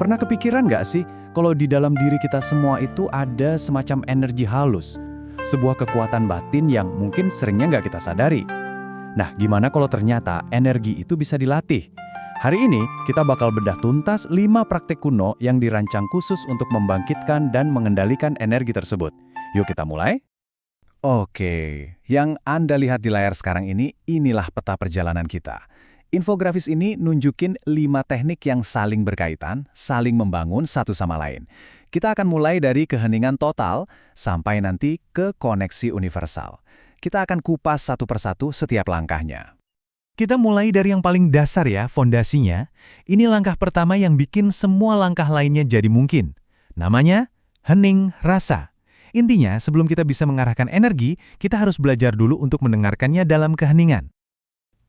Pernah kepikiran nggak sih kalau di dalam diri kita semua itu ada semacam energi halus, sebuah kekuatan batin yang mungkin seringnya nggak kita sadari? Nah, gimana kalau ternyata energi itu bisa dilatih? Hari ini kita bakal bedah tuntas 5 praktek kuno yang dirancang khusus untuk membangkitkan dan mengendalikan energi tersebut. Yuk kita mulai. Oke, yang Anda lihat di layar sekarang ini, inilah peta perjalanan kita. Infografis ini nunjukin 5 teknik yang saling berkaitan, saling membangun satu sama lain. Kita akan mulai dari keheningan total sampai nanti ke koneksi universal. Kita akan kupas satu persatu setiap langkahnya. Kita mulai dari yang paling dasar ya, fondasinya. Ini langkah pertama yang bikin semua langkah lainnya jadi mungkin. Namanya hening rasa. Intinya, sebelum kita bisa mengarahkan energi, kita harus belajar dulu untuk mendengarkannya dalam keheningan.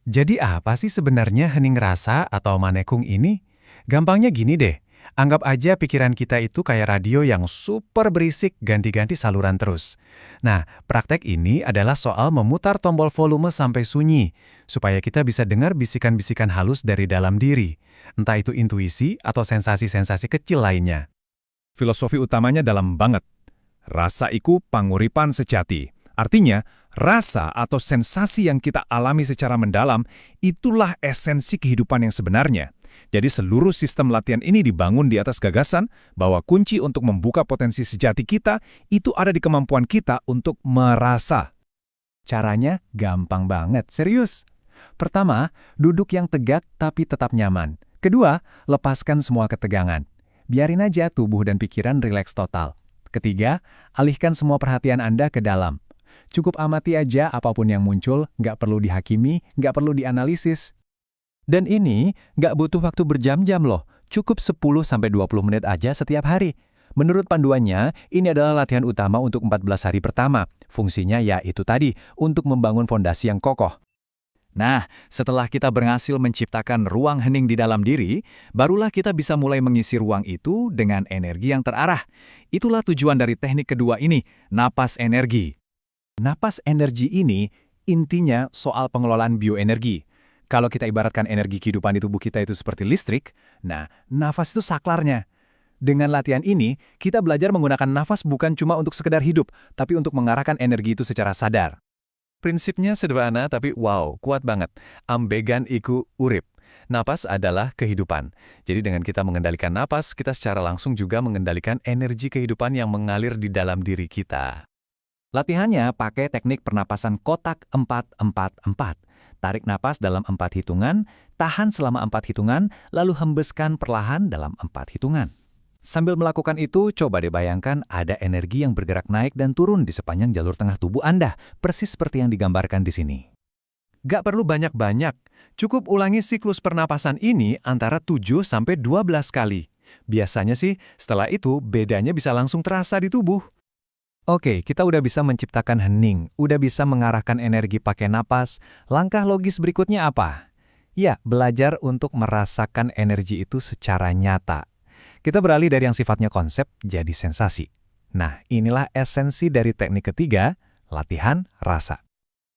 Jadi apa sih sebenarnya hening rasa atau manekung ini? Gampangnya gini deh, anggap aja pikiran kita itu kayak radio yang super berisik ganti-ganti saluran terus. Nah, praktek ini adalah soal memutar tombol volume sampai sunyi, supaya kita bisa dengar bisikan-bisikan halus dari dalam diri, entah itu intuisi atau sensasi-sensasi kecil lainnya. Filosofi utamanya dalam banget. Rasa iku panguripan sejati. Artinya, rasa atau sensasi yang kita alami secara mendalam, itulah esensi kehidupan yang sebenarnya. Jadi seluruh sistem latihan ini dibangun di atas gagasan bahwa kunci untuk membuka potensi sejati kita, itu ada di kemampuan kita untuk merasa. Caranya gampang banget, serius. Pertama, duduk yang tegak tapi tetap nyaman. Kedua, lepaskan semua ketegangan. Biarin aja tubuh dan pikiran rileks total. Ketiga, alihkan semua perhatian Anda ke dalam. Cukup amati aja apapun yang muncul, nggak perlu dihakimi, nggak perlu dianalisis. Dan ini nggak butuh waktu berjam-jam loh, cukup 10-20 menit aja setiap hari. Menurut panduannya, ini adalah latihan utama untuk 14 hari pertama. Fungsinya ya itu tadi, untuk membangun fondasi yang kokoh. Nah, setelah kita berhasil menciptakan ruang hening di dalam diri, barulah kita bisa mulai mengisi ruang itu dengan energi yang terarah. Itulah tujuan dari teknik kedua ini, napas energi. Napas energi ini intinya soal pengelolaan bioenergi. Kalau kita ibaratkan energi kehidupan di tubuh kita itu seperti listrik, nah, nafas itu saklarnya. Dengan latihan ini, kita belajar menggunakan nafas bukan cuma untuk sekedar hidup, tapi untuk mengarahkan energi itu secara sadar. Prinsipnya sederhana tapi wow, kuat banget. Ambegan iku urip. Napas adalah kehidupan. Jadi dengan kita mengendalikan napas, kita secara langsung juga mengendalikan energi kehidupan yang mengalir di dalam diri kita. Latihannya pakai teknik pernapasan kotak 4-4-4. Tarik napas dalam 4 hitungan, tahan selama 4 hitungan, lalu hembuskan perlahan dalam 4 hitungan. Sambil melakukan itu, coba deh bayangkan ada energi yang bergerak naik dan turun di sepanjang jalur tengah tubuh Anda, persis seperti yang digambarkan di sini. Gak perlu banyak-banyak, cukup ulangi siklus pernapasan ini antara 7-12 kali. Biasanya sih, setelah itu bedanya bisa langsung terasa di tubuh. Oke, kita udah bisa menciptakan hening, udah bisa mengarahkan energi pakai napas. Langkah logis berikutnya apa? Ya, belajar untuk merasakan energi itu secara nyata. Kita beralih dari yang sifatnya konsep jadi sensasi. Nah, inilah esensi dari teknik ketiga, latihan rasa.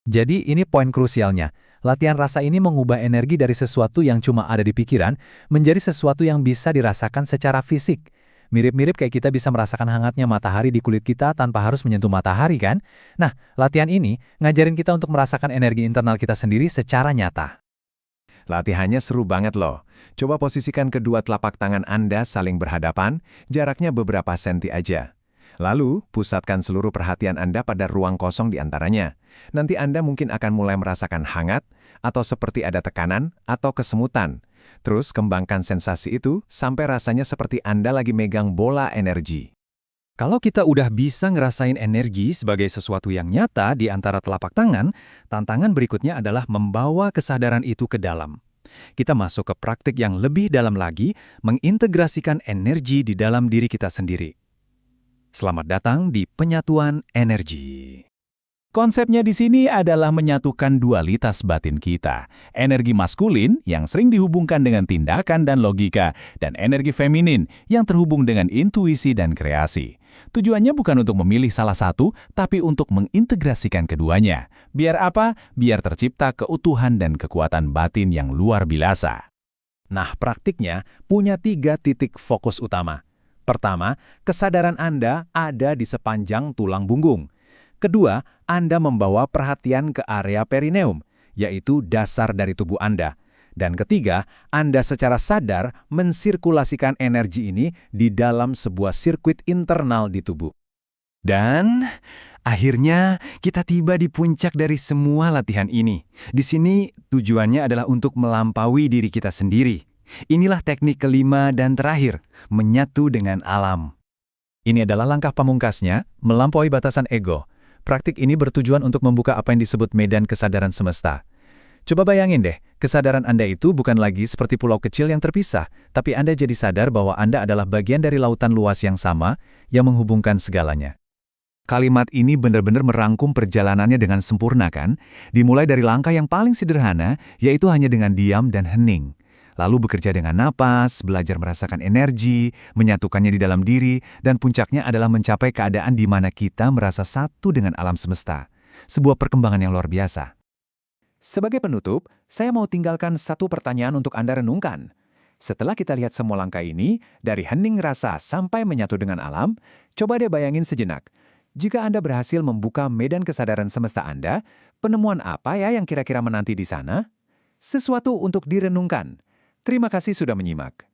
Jadi ini poin krusialnya. Latihan rasa ini mengubah energi dari sesuatu yang cuma ada di pikiran menjadi sesuatu yang bisa dirasakan secara fisik. Mirip-mirip kayak kita bisa merasakan hangatnya matahari di kulit kita tanpa harus menyentuh matahari kan? Nah, latihan ini ngajarin kita untuk merasakan energi internal kita sendiri secara nyata. Latihannya seru banget loh. Coba posisikan kedua telapak tangan Anda saling berhadapan, jaraknya beberapa senti aja. Lalu, pusatkan seluruh perhatian Anda pada ruang kosong di antaranya. Nanti Anda mungkin akan mulai merasakan hangat, atau seperti ada tekanan, atau kesemutan. Terus kembangkan sensasi itu sampai rasanya seperti Anda lagi megang bola energi. Kalau kita udah bisa ngerasain energi sebagai sesuatu yang nyata di antara telapak tangan, tantangan berikutnya adalah membawa kesadaran itu ke dalam. Kita masuk ke praktik yang lebih dalam lagi, mengintegrasikan energi di dalam diri kita sendiri. Selamat datang di Penyatuan Energi. Konsepnya di sini adalah menyatukan dualitas batin kita. Energi maskulin yang sering dihubungkan dengan tindakan dan logika, dan energi feminin yang terhubung dengan intuisi dan kreasi. Tujuannya bukan untuk memilih salah satu, tapi untuk mengintegrasikan keduanya. Biar apa? Biar tercipta keutuhan dan kekuatan batin yang luar biasa. Nah, praktiknya punya 3 titik fokus utama. Pertama, kesadaran Anda ada di sepanjang tulang punggung. Kedua, Anda membawa perhatian ke area perineum, yaitu dasar dari tubuh Anda. Dan ketiga, Anda secara sadar mensirkulasikan energi ini di dalam sebuah sirkuit internal di tubuh. Dan akhirnya kita tiba di puncak dari semua latihan ini. Di sini tujuannya adalah untuk melampaui diri kita sendiri. Inilah teknik kelima dan terakhir, menyatu dengan alam. Ini adalah langkah pamungkasnya, melampaui batasan ego. Praktik ini bertujuan untuk membuka apa yang disebut medan kesadaran semesta. Coba bayangin deh, kesadaran Anda itu bukan lagi seperti pulau kecil yang terpisah, tapi Anda jadi sadar bahwa Anda adalah bagian dari lautan luas yang sama yang menghubungkan segalanya. Kalimat ini benar-benar merangkum perjalanannya dengan sempurna kan? Dimulai dari langkah yang paling sederhana, yaitu hanya dengan diam dan hening. Lalu bekerja dengan napas, belajar merasakan energi, menyatukannya di dalam diri, dan puncaknya adalah mencapai keadaan di mana kita merasa satu dengan alam semesta. Sebuah perkembangan yang luar biasa. Sebagai penutup, saya mau tinggalkan satu pertanyaan untuk Anda renungkan. Setelah kita lihat semua langkah ini, dari hening rasa sampai menyatu dengan alam, coba deh bayangin sejenak. Jika Anda berhasil membuka medan kesadaran semesta Anda, penemuan apa ya yang kira-kira menanti di sana? Sesuatu untuk direnungkan. Terima kasih sudah menyimak.